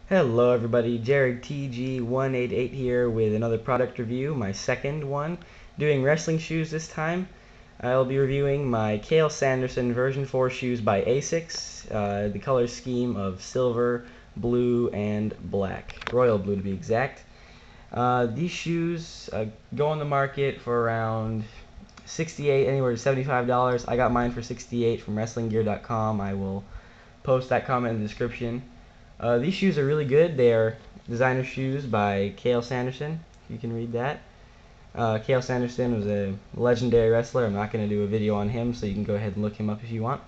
Hello everybody, Jared TG188 here with another product review, my second one. Doing wrestling shoes this time. I'll be reviewing my Cael Sanderson version 4 shoes by ASICS, the color scheme of silver, blue, and black. Royal blue to be exact. These shoes go on the market for around $68, anywhere to $75. I got mine for $68 from WrestlingGear.com. I will post that comment in the description. These shoes are really good. They are designer shoes by Cael Sanderson. You can read that. Cael Sanderson was a legendary wrestler. I'm not going to do a video on him, so you can go ahead and look him up if you want.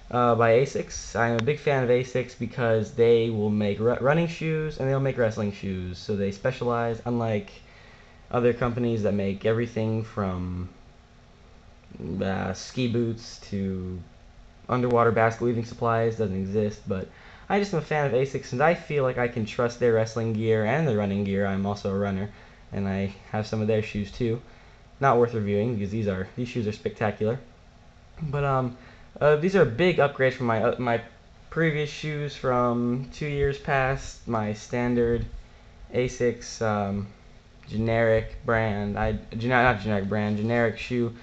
By ASICS. I'm a big fan of ASICS because they will make running shoes and they'll make wrestling shoes. So they specialize, unlike other companies that make everything from ski boots to underwater basket weaving supplies. Doesn't exist, but I just am a fan of ASICS, and I feel like I can trust their wrestling gear and their running gear. I'm also a runner, and I have some of their shoes too. Not worth reviewing because these shoes are spectacular. But these are a big upgrade from my previous shoes from 2 years past. My standard ASICS generic brand, not generic brand, generic shoe.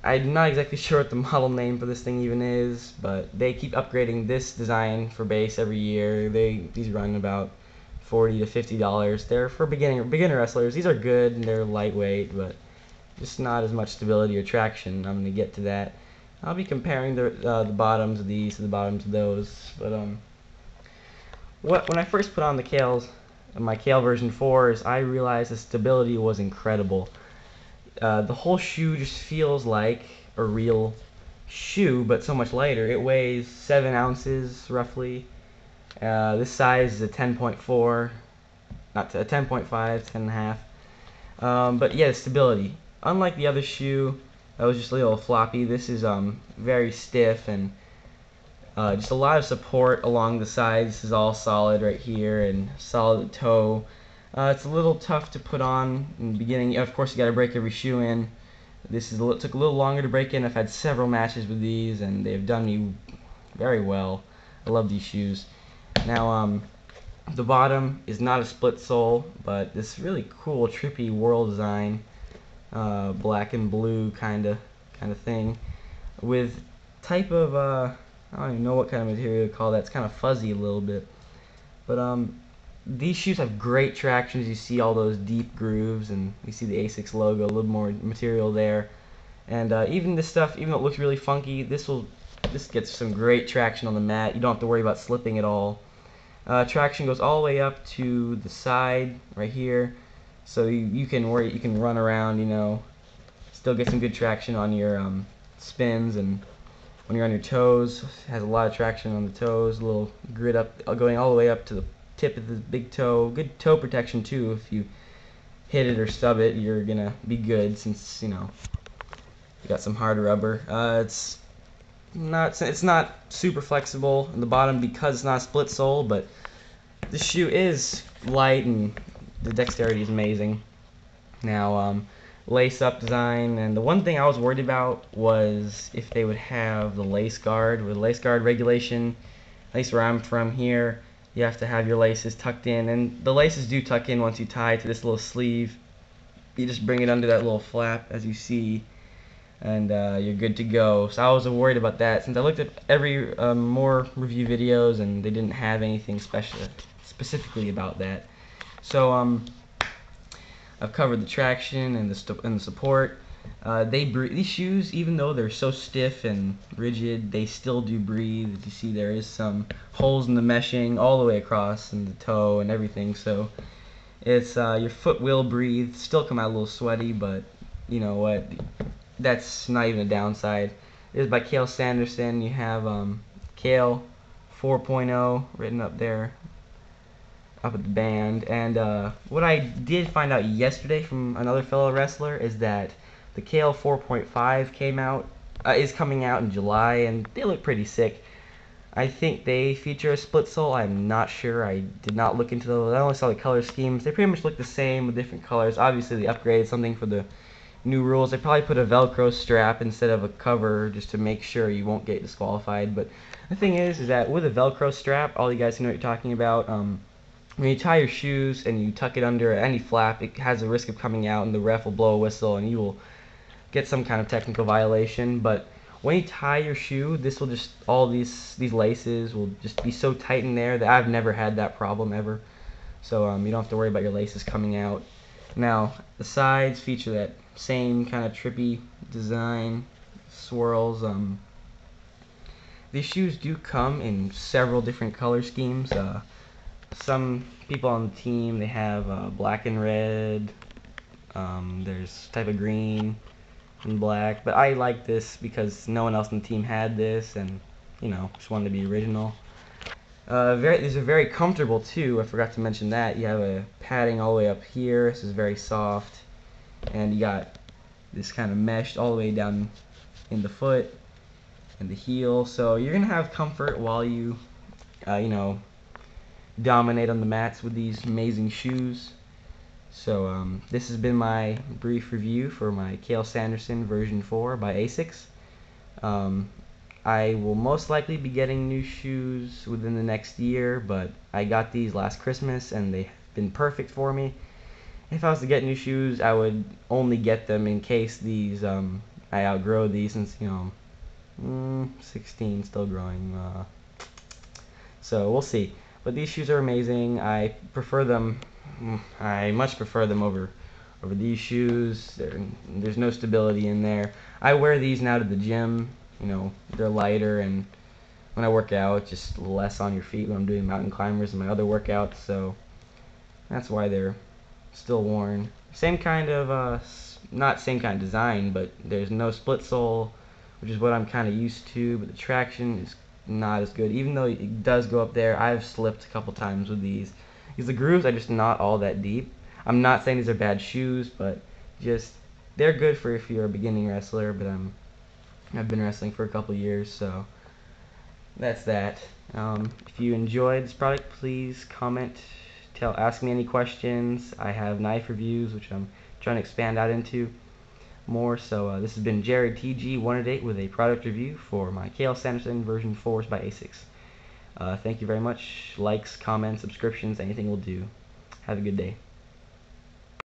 I'm not exactly sure what the model name for this thing even is, but they keep upgrading this design for base every year. These run about $40 to $50. They're for beginner wrestlers. These are good and they're lightweight, but just not as much stability or traction. I'm gonna get to that. I'll be comparing the bottoms of these to the bottoms of those. But when I first put on my Cael version 4s, I realized the stability was incredible. The whole shoe just feels like a real shoe, but so much lighter. It weighs 7 ounces roughly. This size is a 10.4, not a 10.5, 10 and a half. But yeah, the stability. Unlike the other shoe that was just a little floppy, this is very stiff and just a lot of support along the sides. This is all solid right here and solid toe. It's a little tough to put on in the beginning. Of course, you got to break every shoe in. Took a little longer to break in. I've had several matches with these, and they've done me very well. I love these shoes. Now, the bottom is not a split sole, but this really cool, trippy whirl design, black and blue kind of thing, with type of I don't even know what kind of material to call that. It's kind of fuzzy a little bit, but these shoes have great traction. As you see all those deep grooves, and you see the ASICS logo, a little more material there. And even this stuff, even though it looks really funky, this gets some great traction on the mat. You don't have to worry about slipping at all. Traction goes all the way up to the side right here, so you can run around, still get some good traction on your spins, and when you're on your toes, it has a lot of traction on the toes. A little grit up, going all the way up to the tip of the big toe. Good toe protection too. If you hit it or stub it, you're gonna be good, since you got some hard rubber. It's not super flexible in the bottom because it's not a split sole, but the shoe is light and the dexterity is amazing. Now, lace up design, and the one thing I was worried about was if they would have the lace guard. With lace guard regulation, at least where I'm from here, you have to have your laces tucked in, and the laces do tuck in once you tie to this little sleeve. You just bring it under that little flap, as you see, and you're good to go. So I was worried about that, since I looked at every more review videos, and they didn't have anything specifically about that. So I've covered the traction and the support. These shoes, even though they're so stiff and rigid, they still do breathe. As you see, there is some holes in the meshing all the way across, and the toe and everything. So it's your foot will breathe. Still come out a little sweaty, but you know what? That's not even a downside. It is by Cael Sanderson. You have Cael 4.0 written up there, up at the band. And what I did find out yesterday from another fellow wrestler is that the Cael 4.5 is coming out in July, and they look pretty sick. I think they feature a split sole. I'm not sure. I did not look into those. I only saw the color schemes. They pretty much look the same with different colors. Obviously, they upgraded something for the new rules. They probably put a Velcro strap instead of a cover just to make sure you won't get disqualified. But the thing is that with a Velcro strap, all you guys know what you're talking about. When you tie your shoes and you tuck it under any flap, it has a risk of coming out, and the ref will blow a whistle, and you will get some kind of technical violation. But when you tie your shoe, this will just all these laces will just be so tight in there that I've never had that problem ever. So you don't have to worry about your laces coming out. Now the sides feature that same kind of trippy design, swirls. These shoes do come in several different color schemes. Some people on the team, they have black and red. There's type of green and black, but I like this because no one else on the team had this, and just wanted to be original. These are very comfortable too. I forgot to mention that. You have a padding all the way up here. This is very soft, and you got this kind of meshed all the way down in the foot and the heel. So you're gonna have comfort while you, dominate on the mats with these amazing shoes. So this has been my brief review for my Cael Sanderson version 4 by ASICS. I will most likely be getting new shoes within the next year, but I got these last Christmas and they've been perfect for me. If I was to get new shoes, I would only get them in case these I outgrow these, since 16, still growing. So we'll see. But these shoes are amazing. I prefer them. I much prefer them over these shoes. There's no stability in there. I wear these now to the gym. They're lighter, and when I work out, just less on your feet when I'm doing mountain climbers and my other workouts. So that's why they're still worn. Same kind of, not same kind of design, but there's no split sole, which is what I'm kind of used to. But the traction is not as good, even though it does go up there. I've slipped a couple times with these because the grooves are just not all that deep. I'm not saying these are bad shoes, but just they're good for if you're a beginning wrestler. But I've been wrestling for a couple years, so that's that. If you enjoyed this product, please comment, ask me any questions. I have knife reviews, which I'm trying to expand out into more. So this has been Jared TG108 with a product review for my Cael Sanderson version 4 by ASICS. Thank you very much. Likes, comments, subscriptions, anything will do. Have a good day.